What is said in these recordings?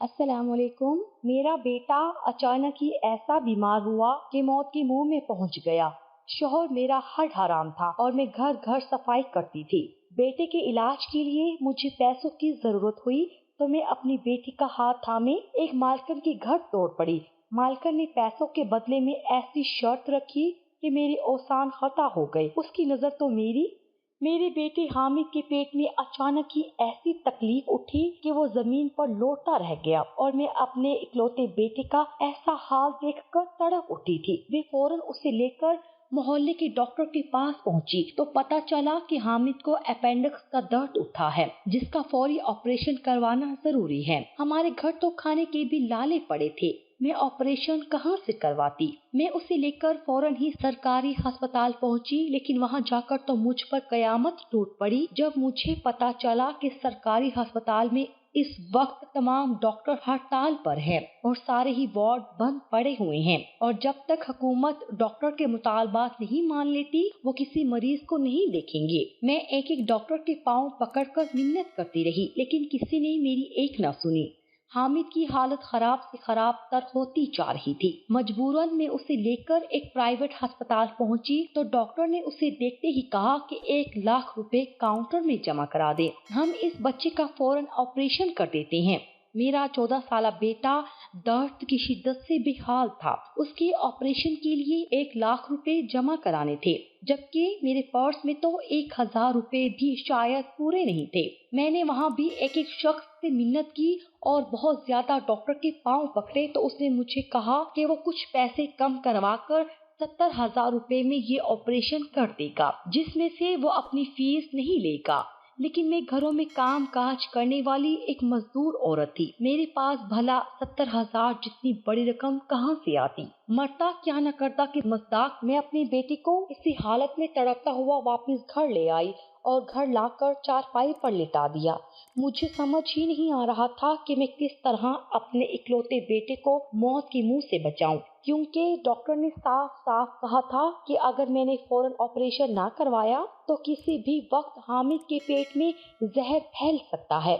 अस्सलाम वालेकुम। मेरा बेटा अचानक ही ऐसा बीमार हुआ कि मौत के मुंह में पहुंच गया। शोहर मेरा हर हराम था और मैं घर घर सफाई करती थी। बेटे के इलाज के लिए मुझे पैसों की जरूरत हुई तो मैं अपनी बेटी का हाथ थामे एक मालकन के घर तोड़ पड़ी। मालकन ने पैसों के बदले में ऐसी शर्त रखी कि मेरी औसान खता हो गई। उसकी नजर तो मेरे बेटे हामिद के पेट में अचानक ही ऐसी तकलीफ उठी कि वो जमीन पर लोटता रह गया और मैं अपने इकलौते बेटे का ऐसा हाल देखकर तड़प उठी थी। वे फौरन उसे लेकर मोहल्ले के डॉक्टर के पास पहुंची तो पता चला कि हामिद को अपेंडिक्स का दर्द उठा है, जिसका फौरी ऑपरेशन करवाना जरूरी है। हमारे घर तो खाने के भी लाले पड़े थे। मैं ऑपरेशन कहाँ से करवाती। मैं उसे लेकर फौरन ही सरकारी अस्पताल पहुंची, लेकिन वहां जाकर तो मुझ पर कयामत टूट पड़ी जब मुझे पता चला कि सरकारी अस्पताल में इस वक्त तमाम डॉक्टर हड़ताल पर हैं और सारे ही वार्ड बंद पड़े हुए हैं। और जब तक हुकूमत डॉक्टर के मुतालबात नहीं मान लेती, वो किसी मरीज को नहीं देखेंगे। मैं एक एक डॉक्टर के पांव पकड़कर मिन्नत करती रही, लेकिन किसी ने मेरी एक न सुनी। हामिद की हालत खराब से खराब तर होती जा रही थी। मजबूरन मैं उसे लेकर एक प्राइवेट अस्पताल पहुंची तो डॉक्टर ने उसे देखते ही कहा कि 1 लाख रुपए काउंटर में जमा करा दे, हम इस बच्चे का फौरन ऑपरेशन कर देते हैं। मेरा 14 साल बेटा दर्द की शिद्दत से बेहाल था। उसके ऑपरेशन के लिए 1 लाख रुपए जमा कराने थे, जबकि मेरे पर्स में तो 1000 रुपए भी शायद पूरे नहीं थे। मैंने वहाँ भी एक एक शख्स से मिन्नत की और बहुत ज्यादा डॉक्टर के पांव पकड़े तो उसने मुझे कहा कि वो कुछ पैसे कम करवाकर 70,000 रुपए में ये ऑपरेशन कर देगा, जिसमें से वो अपनी फीस नहीं लेगा। लेकिन मैं घरों में काम काज करने वाली एक मजदूर औरत थी। मेरे पास भला 70,000 जितनी बड़ी रकम कहाँ से आती। मरता क्या न करता कि मज़ाक मैं अपने बेटे को इसी हालत में तड़पता हुआ वापस घर ले आई और घर लाकर चारपाई पर लिटा दिया। मुझे समझ ही नहीं आ रहा था कि मैं किस तरह अपने इकलौते बेटे को मौत के मुंह से बचाऊं, क्योंकि डॉक्टर ने साफ साफ कहा था कि अगर मैंने फौरन ऑपरेशन ना करवाया तो किसी भी वक्त हामिद के पेट में जहर फैल सकता है,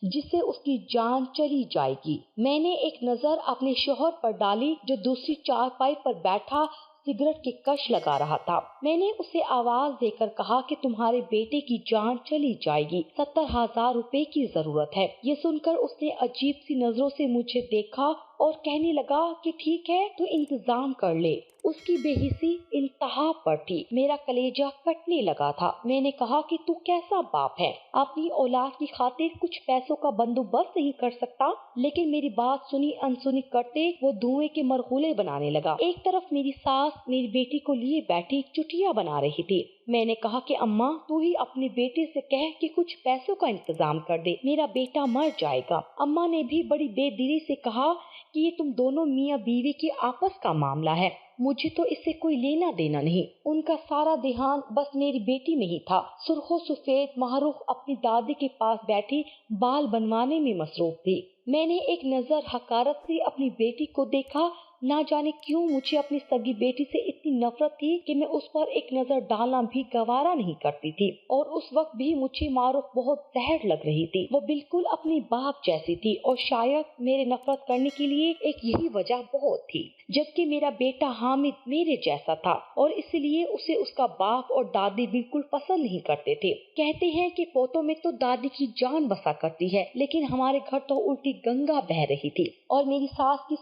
जिससे उसकी जान चली जाएगी। मैंने एक नजर अपने शौहर पर डाली जो दूसरी चारपाई पर बैठा सिगरेट के कश लगा रहा था। मैंने उसे आवाज देकर कहा कि तुम्हारे बेटे की जान चली जाएगी, 70,000 रुपए की जरूरत है। ये सुनकर उसने अजीब सी नजरों से मुझे देखा और कहने लगा कि ठीक है, तो इंतजाम कर ले। उसकी बेहिसी इंतहा पर थी। मेरा कलेजा कटने लगा था। मैंने कहा कि तू कैसा बाप है, अपनी औलाद की खातिर कुछ पैसों का बंदोबस्त नहीं कर सकता। लेकिन मेरी बात सुनी अनसुनी करते वो धुएं के मरगुले बनाने लगा। एक तरफ मेरी सास मेरी बेटी को लिए बैठी चुटिया बना रही थी। मैंने कहा कि अम्मा, तू ही अपने बेटे से कह कि कुछ पैसों का इंतजाम कर दे, मेरा बेटा मर जाएगा। अम्मा ने भी बड़ी बेदिली से कहा कि ये तुम दोनों मियाँ बीवी के आपस का मामला है, मुझे तो इससे कोई लेना देना नहीं। उनका सारा ध्यान बस मेरी बेटी में ही था। सुर्खो सफेद मारूफ अपनी दादी के पास बैठी बाल बनवाने में मसरूफ थी। मैंने एक नजर हकारत से अपनी बेटी को देखा। ना जाने क्यों मुझे अपनी सगी बेटी से इतनी नफरत थी कि मैं उस पर एक नजर डालना भी गवारा नहीं करती थी। और उस वक्त भी मुझे मारूफ बहुत जहर लग रही थी। वो बिल्कुल अपनी बाप जैसी थी और शायद मेरे नफरत करने के लिए एक यही वजह बहुत थी, जबकि मेरा बेटा हामिद मेरे जैसा था और इसलिए उसे उसका बाप और दादी बिल्कुल पसंद नहीं करते थे। कहते हैं कि पोतों में तो दादी की जान बसा करती है, लेकिन हमारे घर तो उल्टी गंगा बह रही थी और मेरी सास की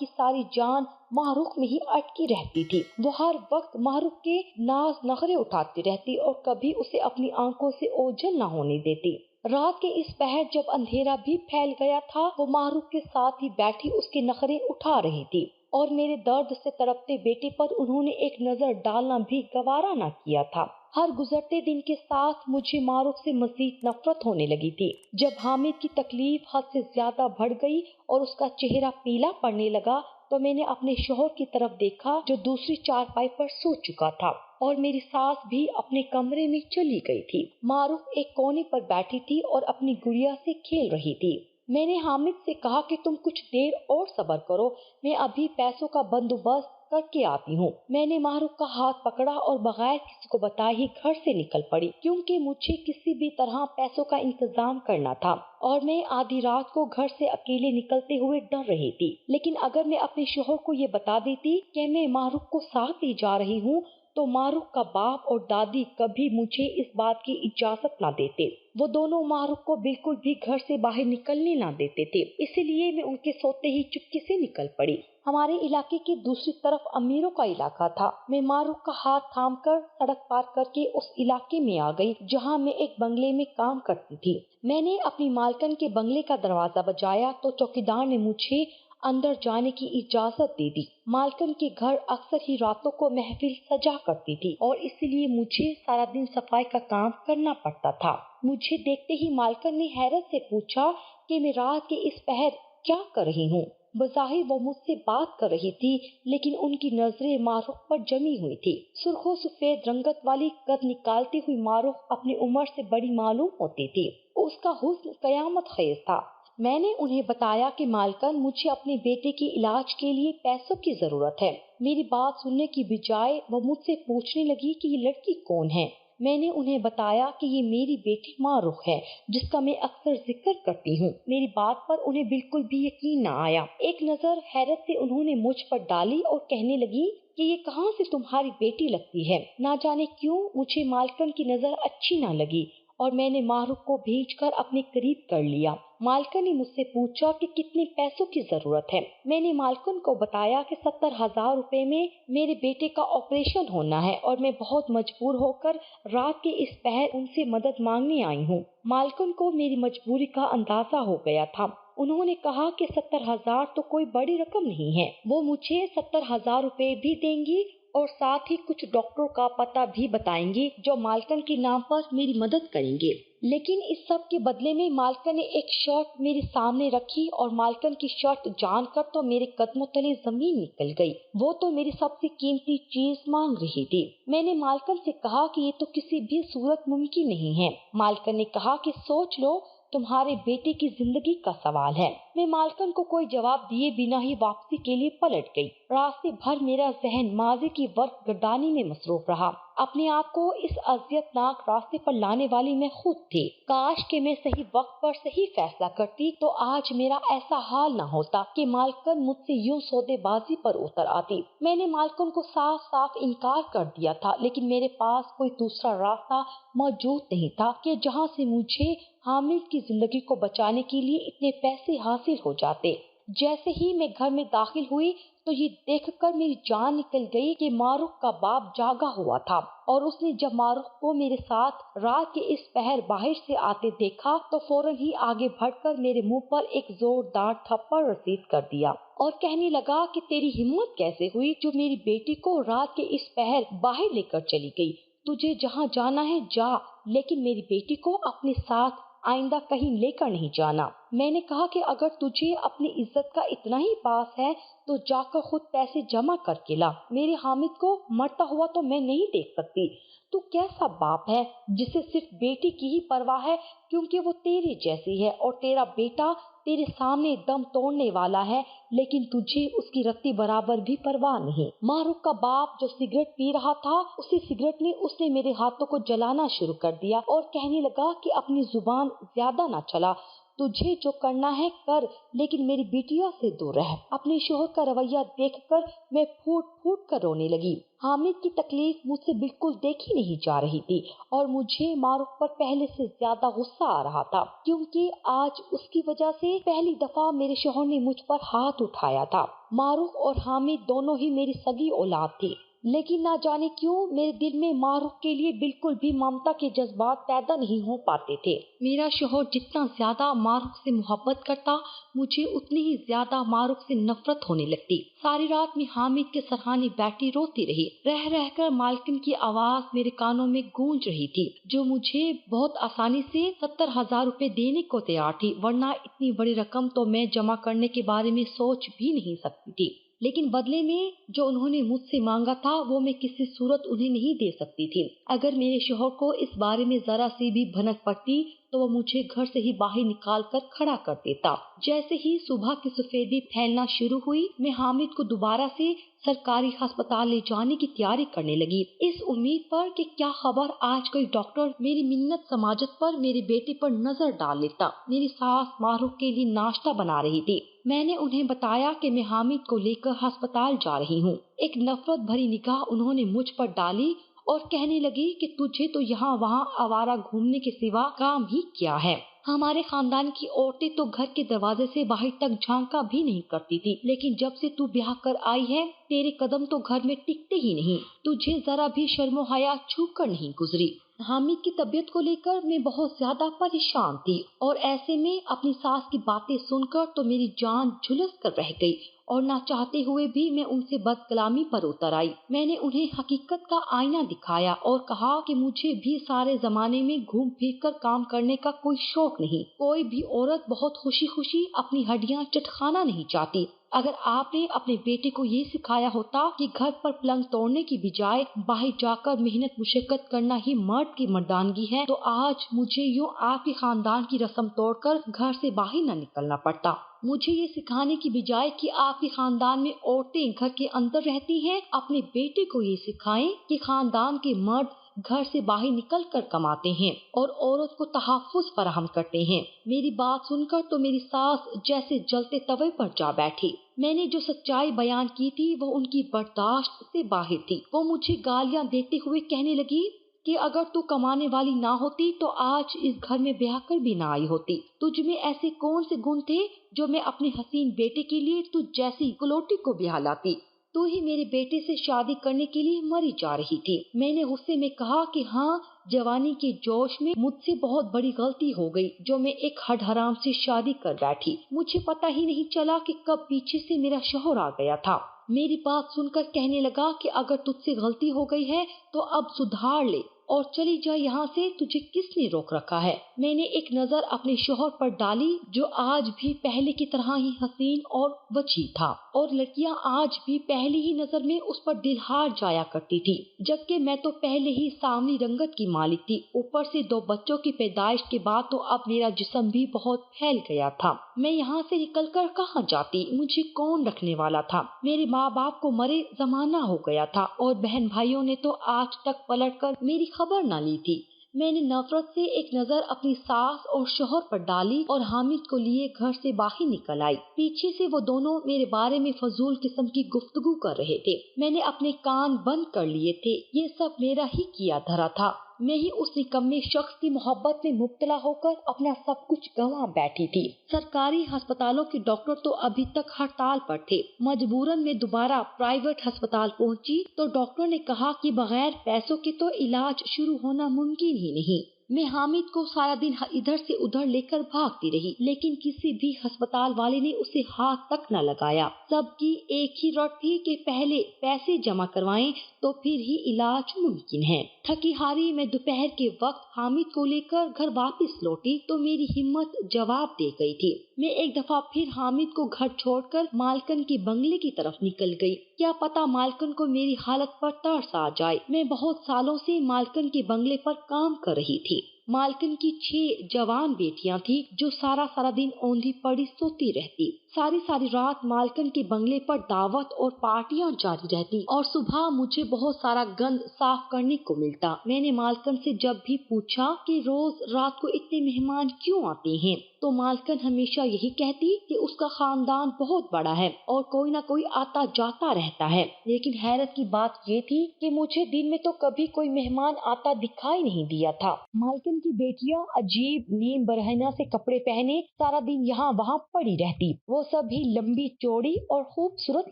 सारी जान मारूफ में ही अटकी रहती थी। वो हर वक्त मारूफ के नाज नखरे उठाती रहती और कभी उसे अपनी आंखों से ओझल न होने देती। रात के इस पहर जब अंधेरा भी फैल गया था, वो मारूफ के साथ ही बैठी उसके नखरे उठा रही थी और मेरे दर्द से तड़पते बेटे पर उन्होंने एक नजर डालना भी गवारा न किया था। हर गुजरते दिन के साथ मुझे मारूफ से मजीद नफरत होने लगी थी। जब हामिद की तकलीफ हद से ज्यादा बढ़ गई और उसका चेहरा पीला पड़ने लगा तो मैंने अपने शौहर की तरफ देखा जो दूसरी चारपाई पर सो चुका था और मेरी सास भी अपने कमरे में चली गई थी। मारूफ एक कोने पर बैठी थी और अपनी गुड़िया से खेल रही थी। मैंने हामिद से कहा कि तुम कुछ देर और सब्र करो, मैं अभी पैसों का बंदोबस्त कर के आती हूँ। मैंने मारूफ का हाथ पकड़ा और बगैर किसी को बताए ही घर से निकल पड़ी, क्योंकि मुझे किसी भी तरह पैसों का इंतजाम करना था और मैं आधी रात को घर से अकेले निकलते हुए डर रही थी। लेकिन अगर मैं अपने शोहर को ये बता देती कि मैं मारूफ को साथ ले जा रही हूँ, तो मारूफ का बाप और दादी कभी मुझे इस बात की इजाजत ना देते। वो दोनों मारूफ को बिल्कुल भी घर से बाहर निकलने ना देते थे, इसलिए मैं उनके सोते ही चुपके से निकल पड़ी। हमारे इलाके की दूसरी तरफ अमीरों का इलाका था। मैं मारूफ का हाथ थामकर सड़क पार करके उस इलाके में आ गई जहाँ मैं एक बंगले में काम करती थी। मैंने अपनी मालकन के बंगले का दरवाजा बजाया तो चौकीदार ने मुझे अंदर जाने की इजाजत दे दी। मालकन के घर अक्सर ही रातों को महफिल सजा करती थी और इसलिए मुझे सारा दिन सफाई का काम करना पड़ता था। मुझे देखते ही मालकन ने हैरत से पूछा कि मैं रात के इस पहर क्या कर रही हूँ। बज़ाहिर वो मुझसे बात कर रही थी, लेकिन उनकी नजरें मारूफ पर जमी हुई थी। सुर्खो सफेद रंगत वाली कद निकालती हुई मारूफ अपनी उम्र से बड़ी मालूम होती थी। उसका हुस्न कयामत खेज था। मैंने उन्हें बताया कि मालकन, मुझे अपने बेटे के इलाज के लिए पैसों की जरूरत है। मेरी बात सुनने की बजाय वो मुझसे पूछने लगी कि ये लड़की कौन है। मैंने उन्हें बताया कि ये मेरी बेटी मारूफ है, जिसका मैं अक्सर जिक्र करती हूँ। मेरी बात पर उन्हें बिल्कुल भी यकीन न आया। एक नजर हैरत से उन्होंने मुझ पर डाली और कहने लगी कि ये कहाँ से तुम्हारी बेटी लगती है। ना जाने क्यों मुझे मालकन की नजर अच्छी ना लगी और मैंने मारूफ को भेजकर अपने करीब कर लिया। मालकन ने मुझसे पूछा कि कितने पैसों की जरूरत है। मैंने मालकन को बताया कि 70,000 रुपए में मेरे बेटे का ऑपरेशन होना है और मैं बहुत मजबूर होकर रात के इस पहर उनसे मदद मांगने आई हूँ। मालकन को मेरी मजबूरी का अंदाजा हो गया था। उन्होंने कहा कि 70,000 तो कोई बड़ी रकम नहीं है। वो मुझे 70,000 रुपए भी देंगी और साथ ही कुछ डॉक्टरों का पता भी बताएंगे जो मालकन के नाम पर मेरी मदद करेंगे। लेकिन इस सब के बदले में मालकन ने एक शर्ट मेरे सामने रखी और मालकन की शर्ट जानकर तो मेरे कदमों तले जमीन निकल गई। वो तो मेरी सबसे कीमती चीज मांग रही थी। मैंने मालकन से कहा कि ये तो किसी भी सूरत मुमकिन नहीं है। मालकन ने कहा कि सोच लो, तुम्हारे बेटे की जिंदगी का सवाल है। मैं मालकन को कोई जवाब दिए बिना ही वापसी के लिए पलट गई। रास्ते भर मेरा जहन माजी की वर्क गर्दानी में मसरूफ रहा। अपने आप को इस अजियतनाक रास्ते पर लाने वाली मैं खुद थी। काश कि मैं सही वक्त पर सही फैसला करती तो आज मेरा ऐसा हाल न होता कि मालकन मुझसे यूं सौदेबाजी पर उतर आती। मैंने मालकन को साफ साफ इनकार कर दिया था, लेकिन मेरे पास कोई दूसरा रास्ता मौजूद नहीं था कि जहां से मुझे हामिद की जिंदगी को बचाने के लिए इतने पैसे हासिल हो जाते। जैसे ही मैं घर में दाखिल हुई तो ये देखकर मेरी जान निकल गई कि मारूफ का बाप जागा हुआ था और उसने जब मारूफ को मेरे साथ रात के इस पहर बाहर से आते देखा तो फौरन ही आगे बढ़कर मेरे मुंह पर एक जोरदार थप्पड़ रसीद कर दिया और कहने लगा कि तेरी हिम्मत कैसे हुई जो मेरी बेटी को रात के इस पहर बाहर लेकर चली गई। तुझे जहाँ जाना है जा, लेकिन मेरी बेटी को अपने साथ आइंदा कहीं लेकर नहीं जाना। मैंने कहा कि अगर तुझे अपनी इज्जत का इतना ही पास है तो जाकर खुद पैसे जमा करके ला। मेरे हामिद को मरता हुआ तो मैं नहीं देख सकती। तू कैसा बाप है जिसे सिर्फ बेटी की ही परवाह है क्योंकि वो तेरे जैसी है, और तेरा बेटा तेरे सामने दम तोड़ने वाला है, लेकिन तुझे उसकी रत्ती बराबर भी परवाह नहीं। मारूफ का बाप जो सिगरेट पी रहा था, उसी सिगरेट में उसने मेरे हाथों को जलाना शुरू कर दिया और कहने लगा कि अपनी जुबान ज्यादा ना चला। तुझे जो करना है कर, लेकिन मेरी बिटिया से दूर रह। अपने शोहर का रवैया देखकर मैं फूट फूट कर रोने लगी। हामिद की तकलीफ मुझसे बिल्कुल देखी नहीं जा रही थी और मुझे मारूफ पर पहले से ज्यादा गुस्सा आ रहा था, क्योंकि आज उसकी वजह से पहली दफा मेरे शोहर ने मुझ पर हाथ उठाया था। मारूफ और हामिद दोनों ही मेरी सगी औलाद थी, लेकिन ना जाने क्यों मेरे दिल में मारूफ के लिए बिल्कुल भी ममता के जज्बात पैदा नहीं हो पाते थे। मेरा शोहर जितना ज्यादा मारूफ से मोहब्बत करता, मुझे उतनी ही ज्यादा मारूफ से नफरत होने लगती। सारी रात में हामिद के सरहाने बैठी रोती रही। रह रहकर मालकिन की आवाज मेरे कानों में गूंज रही थी, जो मुझे बहुत आसानी से 70,000 रुपए देने को तैयार थी, वरना इतनी बड़ी रकम तो मैं जमा करने के बारे में सोच भी नहीं सकती थी। लेकिन बदले में जो उन्होंने मुझसे मांगा था वो मैं किसी सूरत उन्हें नहीं दे सकती थी। अगर मेरे शोहर को इस बारे में जरा सी भी भनक पड़ती तो वो मुझे घर से ही बाहर निकाल कर खड़ा कर देता। जैसे ही सुबह की सफेदी फैलना शुरू हुई, मैं हामिद को दोबारा से सरकारी अस्पताल ले जाने की तैयारी करने लगी, इस उम्मीद पर कि क्या खबर आज कोई डॉक्टर मेरी मिन्नत समाजत पर मेरे बेटे पर नजर डाल लेता। मेरी सास मारूफ के लिए नाश्ता बना रही थी। मैंने उन्हें बताया कि मैं हामिद को लेकर अस्पताल जा रही हूँ। एक नफरत भरी निगाह उन्होंने मुझ पर डाली और कहने लगी कि तुझे तो यहाँ वहाँ आवारा घूमने के सिवा काम ही क्या है। हमारे खानदान की औरतें तो घर के दरवाजे से बाहर तक झांका भी नहीं करती थी, लेकिन जब से तू ब्याह कर आई है, तेरे कदम तो घर में टिकते ही नहीं। तुझे जरा भी शर्मो हया छू कर नहीं गुजरी। हामिद की तबीयत को लेकर मैं बहुत ज्यादा परेशान थी और ऐसे में अपनी सास की बातें सुनकर तो मेरी जान झुलस कर रह गई और ना चाहते हुए भी मैं उनसे बदकलामी पर उतर आई। मैंने उन्हें हकीकत का आईना दिखाया और कहा कि मुझे भी सारे जमाने में घूम फिर कर काम करने का कोई शौक नहीं। कोई भी औरत बहुत खुशी खुशी अपनी हड्डियां चटखाना नहीं चाहती। अगर आपने अपने बेटे को ये सिखाया होता कि घर पर पलंग तोड़ने की बजाय बाहर जाकर मेहनत मुशक्कत करना ही मर्द की मर्दानगी है, तो आज मुझे यूं आपके खानदान की रस्म तोड़कर घर से बाहर न निकलना पड़ता। मुझे ये सिखाने की बजाय कि आपके खानदान में औरतें घर के अंदर रहती हैं, अपने बेटे को ये सिखाएं कि खानदान के मर्द घर से बाहर निकल कर कमाते हैं और औरत को तहफ्फुज़ फराहम करते हैं। मेरी बात सुनकर तो मेरी सास जैसे जलते तवे पर जा बैठी। मैंने जो सच्चाई बयान की थी वो उनकी बर्दाश्त से बाहर थी। वो मुझे गालियां देते हुए कहने लगी कि अगर तू कमाने वाली ना होती तो आज इस घर में ब्याह कर भी ना आई होती। तुझ में ऐसे कौन से गुण थे जो मैं अपने हसीन बेटे के लिए तुझ जैसी गुलोटी को ब्याह लाती। तू ही मेरे बेटे से शादी करने के लिए मरी जा रही थी। मैंने गुस्से में कहा कि हाँ, जवानी के जोश में मुझसे बहुत बड़ी गलती हो गई जो मैं एक हड हराम से शादी कर बैठी। मुझे पता ही नहीं चला कि कब पीछे से मेरा शौहर आ गया था। मेरी बात सुनकर कहने लगा कि अगर तुझसे गलती हो गई है तो अब सुधार ले और चली जा यहाँ से, तुझे किसने रोक रखा है। मैंने एक नजर अपने शौहर पर डाली जो आज भी पहले की तरह ही हसीन और वजी था और लड़कियां आज भी पहली ही नजर में उस पर दिलहार जाया करती थी, जबकि मैं तो पहले ही सावनी रंगत की मालिक थी। ऊपर से 2 बच्चों की पैदाइश के बाद तो अब मेरा जिस्म भी बहुत फैल गया था। मैं यहाँ से निकलकर कहाँ जाती, मुझे कौन रखने वाला था। मेरे माँ बाप को मरे जमाना हो गया था और बहन भाइयों ने तो आज तक पलट कर मेरी खबर न ली थी। मैंने नफरत से एक नजर अपनी सास और शौहर पर डाली और हामिद को लिए घर से बाहर निकल आई। पीछे से वो दोनों मेरे बारे में फजूल किस्म की गुफ्तगू कर रहे थे। मैंने अपने कान बंद कर लिए थे। ये सब मेरा ही किया धरा था। मैं ही उस निकम्मे शख्स की मोहब्बत में मुब्तला होकर अपना सब कुछ गंवा बैठी थी। सरकारी अस्पतालों के डॉक्टर तो अभी तक हड़ताल पर थे। मजबूरन में दोबारा प्राइवेट अस्पताल पहुंची तो डॉक्टर ने कहा कि बगैर पैसों के तो इलाज शुरू होना मुमकिन ही नहीं। मैं हामिद को सारा दिन इधर से उधर लेकर भागती रही, लेकिन किसी भी अस्पताल वाले ने उसे हाथ तक न लगाया। सबकी एक ही रट थी कि पहले पैसे जमा करवाएं तो फिर ही इलाज मुमकिन है। थकी हारी मैं दोपहर के वक्त हामिद को लेकर घर वापस लौटी तो मेरी हिम्मत जवाब दे गई थी। मैं एक दफा फिर हामिद को घर छोड़कर मालकन के बंगले की तरफ निकल गई। क्या पता मालकन को मेरी हालत पर तरस आ जाए। मैं बहुत सालों से मालकन के बंगले पर काम कर रही थी। मालकन की 6 जवान बेटियां थी जो सारा सारा दिन औंधी पड़ी सोती रहती। सारी सारी रात मालकन के बंगले पर दावत और पार्टियां जारी रहती और सुबह मुझे बहुत सारा गंद साफ करने को मिलता। मैंने मालकन से जब भी पूछा कि रोज रात को इतने मेहमान क्यों आते हैं, तो मालकन हमेशा यही कहती कि उसका खानदान बहुत बड़ा है और कोई ना कोई आता जाता रहता है। लेकिन हैरत की बात ये थी कि मुझे दिन में तो कभी कोई मेहमान आता दिखाई नहीं दिया था। मालकन की बेटियां अजीब नीम बरहना से कपड़े पहने सारा दिन यहाँ वहाँ पड़ी रहती। वो सभी लंबी चौड़ी और खूबसूरत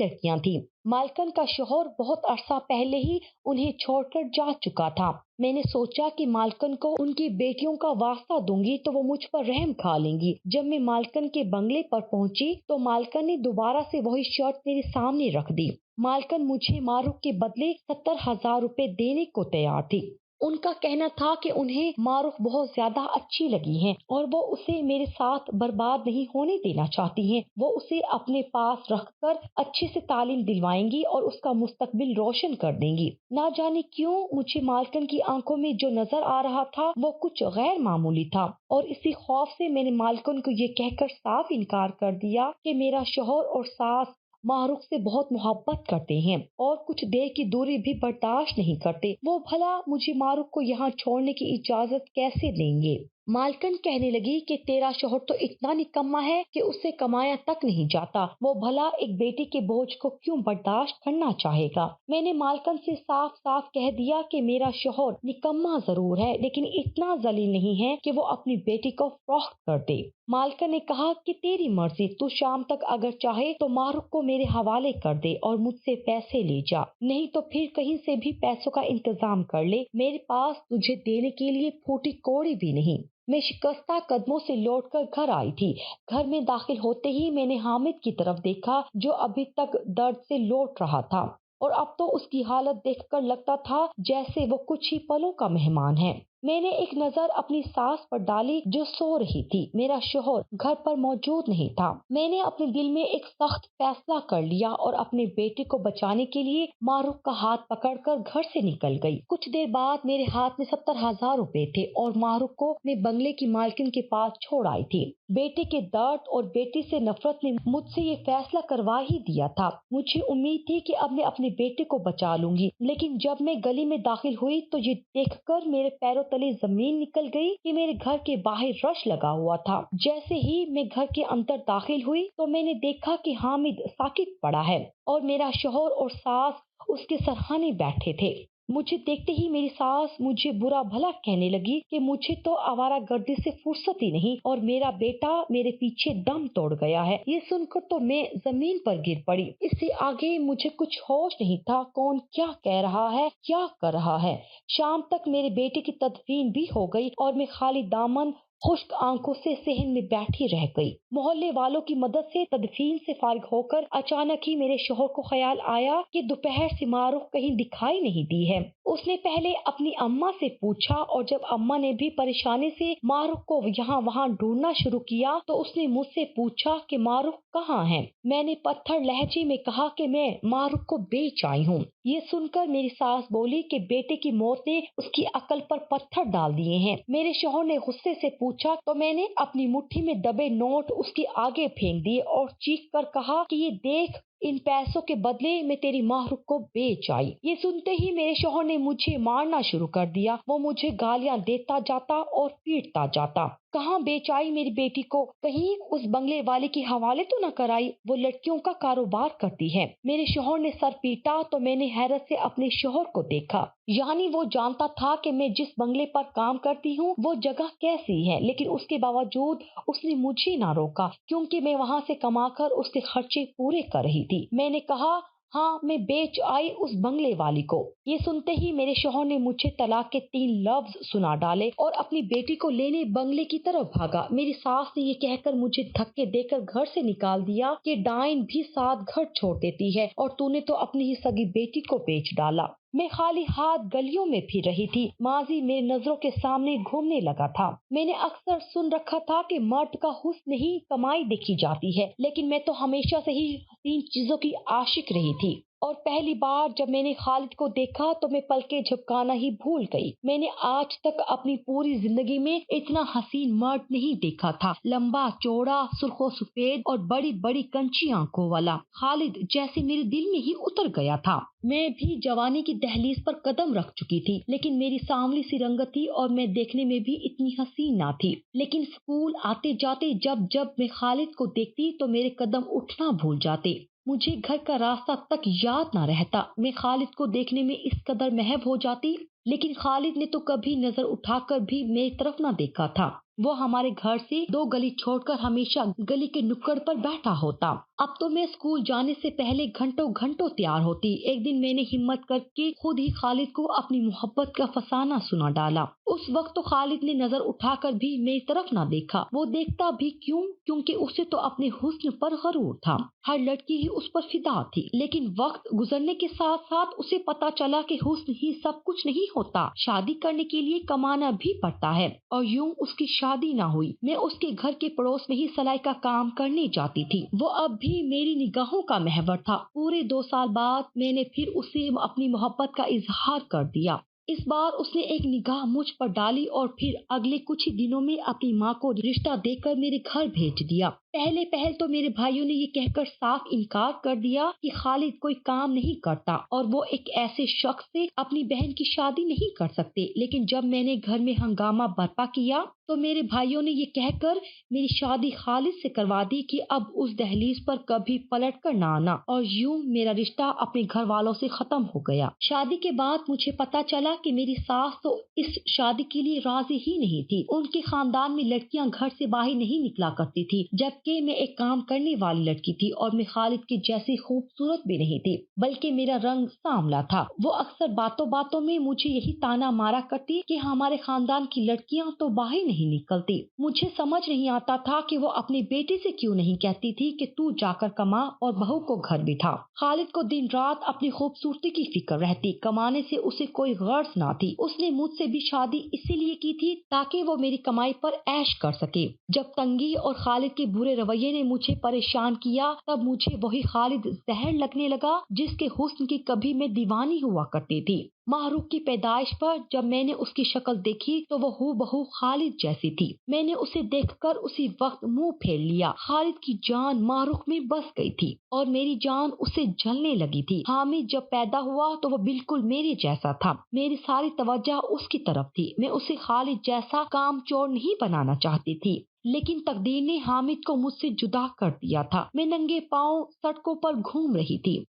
लड़कियां थीं। मालकन का शौहर बहुत अरसा पहले ही उन्हें छोड़कर जा चुका था। मैंने सोचा कि मालकन को उनकी बेटियों का वास्ता दूंगी तो वो मुझ पर रहम खा लेंगी। जब मैं मालकन के बंगले पर पहुंची तो मालकन ने दोबारा से वही शर्त मेरे सामने रख दी। मालकन मुझे मारूफ के बदले 70,000 रुपए देने को तैयार थी। ان کا کہنا تھا کہ انہیں معروف بہت زیادہ اچھی لگی ہیں اور وہ اسے میرے ساتھ برباد نہیں ہونے دینا چاہتی ہیں۔ وہ اسے اپنے پاس رکھ کر اچھے سے تعلیم دلوائیں گی اور اس کا مستقبل روشن کر دیں گی۔ نہ جانے کیوں مجھے مالکن کی آنکھوں میں جو نظر آ رہا تھا وہ کچھ غیر معمولی تھا، اور اسی خوف سے میں نے مالکن کو یہ کہہ کر صاف انکار کر دیا کہ میرا شوہر اور ساس معروف سے بہت محبت کرتے ہیں اور کچھ دیر کی دوری بھی برداشت نہیں کرتے۔ وہ بھلا مجھے معروف کو یہاں چھوڑنے کی اجازت کیسے دیں گے؟ مالکن کہنے لگی کہ تیرا شوہر تو اتنا نکما ہے کہ اس سے کمایا تک نہیں جاتا، وہ بھلا ایک بیٹی کے بوجھ کو کیوں برداشت کرنا چاہے گا؟ میں نے مالکن سے صاف صاف کہہ دیا کہ میرا شوہر نکما ضرور ہے لیکن اتنا ذلیل نہیں ہے کہ وہ اپنی بیٹی کو فروخت کر دے۔ مالکن نے کہا کہ تیری مرضی، تو شام تک اگر چاہے تو معروف کو میرے حوالے کر دے اور مجھ سے پیسے لے جا، نہیں تو پھر کہیں سے بھی پیسوں کا انتظام کر لے، میرے پاس تجھے دینے کے لیے پھوٹی کوڑی بھی نہیں۔ میں شکستہ قدموں سے لوٹ کر گھر آئی تھی۔ گھر میں داخل ہوتے ہی میں نے حامد کی طرف دیکھا جو ابھی تک درد سے لوٹ رہا تھا، اور اب تو اس کی حالت دیکھ کر لگتا تھا جیسے وہ کچھ ہی پلوں کا مہمان ہے۔ میں نے ایک نظر اپنی ساس پر ڈالی جو سو رہی تھی۔ میرا شوہر گھر پر موجود نہیں تھا۔ میں نے اپنے دل میں ایک سخت فیصلہ کر لیا اور اپنے بیٹے کو بچانے کے لیے معروف کا ہاتھ پکڑ کر گھر سے نکل گئی۔ کچھ دیر بعد میرے ہاتھ میں 70,000 روپے تھے اور معروف کو میں بنگلے کی مالکن کے پاس چھوڑ آئی تھی۔ بیٹے کے درد اور بیٹی سے نفرت نے مجھ سے یہ فیصلہ کروا ہی دیا تھا۔ مجھے امید تھی کہ اب میں اپنے بیٹے کو بچا لوں گی، لیکن جب میں گلی میں داخل ہوئی تو یہ دیکھ کر میرے پیروں تلے زمین نکل گئی کہ میرے گھر کے باہر رش لگا ہوا تھا۔ جیسے ہی میں گھر کے اندر داخل ہوئی تو میں نے دیکھا کہ حامد ساکت پڑا ہے اور میرا شوہر اور ساس اس کے سرہانے بیٹھے تھے۔ مجھے دیکھتے ہی میری ساس مجھے برا بھلا کہنے لگی کہ مجھے تو آوارہ گردی سے فرصت ہی نہیں اور میرا بیٹا میرے پیچھے دم توڑ گیا ہے۔ یہ سن کر تو میں زمین پر گر پڑی۔ اس سے آگے مجھے کچھ ہوش نہیں تھا، کون کیا کہہ رہا ہے، کیا کر رہا ہے۔ شام تک میرے بیٹے کی تدفین بھی ہو گئی اور میں خالی دامن خشک آنکھوں سے صحن میں بیٹھی رہ گئی۔ محلے والوں کی مدد سے تدفین سے فارغ ہو کر اچانک ہی میرے شوہر کو خیال آیا کہ دوپہر سے معروف کہیں دکھائی نہیں دی ہے۔ اس نے پہلے اپنی اماں سے پوچھا اور جب اماں نے بھی پریشانی سے معروف کو یہاں وہاں ڈھونڈنا شروع کیا تو اس نے مجھ سے پوچھا کہ معروف کہاں ہے؟ میں نے پتھر لہجے میں کہا کہ میں معروف کو بیچ آئی ہوں۔ یہ سن کر میری ساس بولی کہ بیٹے کی موت نے اس کی عقل پر پتھر ڈال دیے ہیں۔ میرے شوہر نے غصے سے پوچھا تو میں نے اپنی مٹھی میں دبے نوٹ اس کے آگے پھینک دیے اور چیخ کر کہا کہ یہ دیکھ، ان پیسوں کے بدلے میں تیری معروف کو بیچ آئی۔ یہ سنتے ہی میرے شوہر نے مجھے مارنا شروع کر دیا۔ وہ مجھے گالیاں دیتا جاتا اور پیٹتا جاتا۔ کہاں بیچ آئی میری بیٹی کو؟ کہیں اس بنگلے والے کے حوالے تو نہ کرائی؟ وہ لڑکیوں کا کاروبار کرتی ہے۔ میرے شوہر نے سر پیٹا تو میں نے حیرت سے اپنے شوہر کو دیکھا، یعنی وہ جانتا تھا کہ میں جس بنگلے پر کام کرتی ہوں وہ جگہ کیسی ہے، لیکن اس کے باوجود اس نے مجھے نہ روکا کیونکہ میں وہاں سے کما کر اس کے خرچے پورے کر رہی تھی۔ میں نے کہا، ہاں میں بیچ آئی اس بنگلے والی کو۔ یہ سنتے ہی میرے شوہر نے مجھے طلاق کے 3 لفظ سنا ڈالے اور اپنی بیٹی کو لینے بنگلے کی طرف بھاگا۔ میری ساس نے یہ کہہ کر مجھے دھکے دے کر گھر سے نکال دیا کہ ڈائن بھی ساتھ گھر چھوڑ دیتی ہے اور تو نے تو اپنی ہی سگی بیٹی کو بیچ ڈالا۔ میں خالی ہاتھ گلیوں میں پھر رہی تھی۔ ماضی میری نظروں کے سامنے گھومنے لگا تھا۔ میں نے اکثر سن رکھا تھا کہ مرد کا حسن ہی کمائی دیکھی جاتی ہے، لیکن میں تو ہمیشہ سے ہی حسین چیزوں کی عاشق رہی تھی، اور پہلی بار جب میں نے خالد کو دیکھا تو میں پلکیں جھپکانا ہی بھول گئی۔ میں نے آج تک اپنی پوری زندگی میں اتنا حسین مرد نہیں دیکھا تھا، لمبا چوڑا، سرخ و سفید اور بڑی بڑی کنچی آنکھوں والا۔ خالد جیسے میرے دل میں ہی اتر گیا تھا۔ میں بھی جوانی کی دہلیز پر قدم رکھ چکی تھی، لیکن میری سانولی سی رنگت تھی اور میں دیکھنے میں بھی اتنی حسین نہ تھی۔ لیکن اسکول آتے جاتے جب میں خالد کو دیکھتی تو میرے قدم اٹھنا بھول جاتے۔ مجھے گھر کا راستہ تک یاد نہ رہتا۔ میں خالد کو دیکھنے میں اس قدر محو ہو جاتی، لیکن خالد نے تو کبھی نظر اٹھا کر بھی میری طرف نہ دیکھا تھا۔ وہ ہمارے گھر سے 2 گلی چھوڑ کر ہمیشہ گلی کے نکڑ پر بیٹھا ہوتا۔ اب تو میں اسکول جانے سے پہلے گھنٹوں گھنٹوں تیار ہوتی۔ ایک دن میں نے ہمت کر کے خود ہی خالد کو اپنی محبت کا فسانہ سنا ڈالا۔ اس وقت تو خالد نے نظر اٹھا کر بھی میری طرف نہ دیکھا۔ وہ دیکھتا بھی کیوں؟ کیونکہ اسے تو اپنے حسن پر غرور تھا۔ ہر لڑکی ہی اس پر فدا تھی، لیکن وقت گزرنے کے ساتھ ساتھ اسے پتا چلا کہ حسن ہی سب کچھ نہیں ہوتا، شادی کرنے کے لیے کمانا بھی پڑتا ہے۔ اور یوں اس کی شادی نہ ہوئی۔ میں اس کے گھر کے پڑوس میں ہی سلائی کا کام کرنے جاتی تھی۔ وہ اب بھی میری نگاہوں کا محور تھا۔ پورے 2 سال بعد میں نے پھر اسے اپنی محبت کا اظہار کر دیا۔ اس بار اس نے ایک نگاہ مجھ پر ڈالی اور پھر اگلے کچھ ہی دنوں میں اپنی ماں کو رشتہ دے کر میرے گھر بھیج دیا۔ پہل تو میرے بھائیوں نے یہ کہہ کر صاف انکار کر دیا کہ خالد کوئی کام نہیں کرتا اور وہ ایک ایسے شخص سے اپنی بہن کی شادی نہیں کر سکتے، لیکن جب میں نے گھر میں ہنگامہ برپا کیا تو میرے بھائیوں نے یہ کہہ کر میری شادی خالد سے کروا دی کہ اب اس دہلیز پر کبھی پلٹ کر نہ آنا، اور یوں میرا رشتہ اپنے گھر والوں سے ختم ہو گیا۔ شادی کے بعد مجھے پتا چلا کہ میری ساس تو اس شادی کے لیے راضی ہی نہیں تھی۔ ان کے خاندان میں لڑکیاں گھر سے باہر نہیں نکلا کرتی تھی، جبکہ میں ایک کام کرنے والی لڑکی تھی اور میں خالد کی جیسی خوبصورت بھی نہیں تھی، بلکہ میرا رنگ سانولا تھا۔ وہ اکثر باتوں باتوں میں مجھے یہی تانا مارا کرتی کہ ہمارے خاندان کی لڑکیاں تو باہر نہیں نکلتی۔ مجھے سمجھ نہیں آتا تھا کہ وہ اپنے بیٹے سے کیوں نہیں کہتی تھی کہ تو جا کر کما اور بہو کو گھر بٹھا۔ خالد کو دن رات اپنی خوبصورتی کی فکر رہتی، کمانے سے اسے کوئی غرض نہ تھی۔ اس نے مجھ سے بھی شادی اسی لیے کی تھی تاکہ وہ میری کمائی پر عیش کر سکے۔ جب تنگی اور خالد کے برے رویے نے مجھے پریشان کیا، تب مجھے وہی خالد زہر لگنے لگا جس کے حسن کی کبھی میں دیوانی ہوا کرتی تھی۔ ماہ رخ کی پیدائش پر جب میں نے اس کی شکل دیکھی تو وہ ہو بہو خالد جیسی تھی۔ میں نے اسے دیکھ کر اسی وقت منہ پھیر لیا۔ خالد کی جان ماہ رخ میں بس گئی تھی اور میری جان اسے جلنے لگی تھی۔ حامد جب پیدا ہوا تو وہ بالکل میرے جیسا تھا۔ میری ساری توجہ اس کی طرف تھی۔ میں اسے خالد جیسا کام چور نہیں بنانا چاہتی تھی، لیکن تقدیر نے حامد کو مجھ سے جدا کر دیا تھا۔ میں ننگے پاؤں سڑکوں پر گھوم رہی تھی۔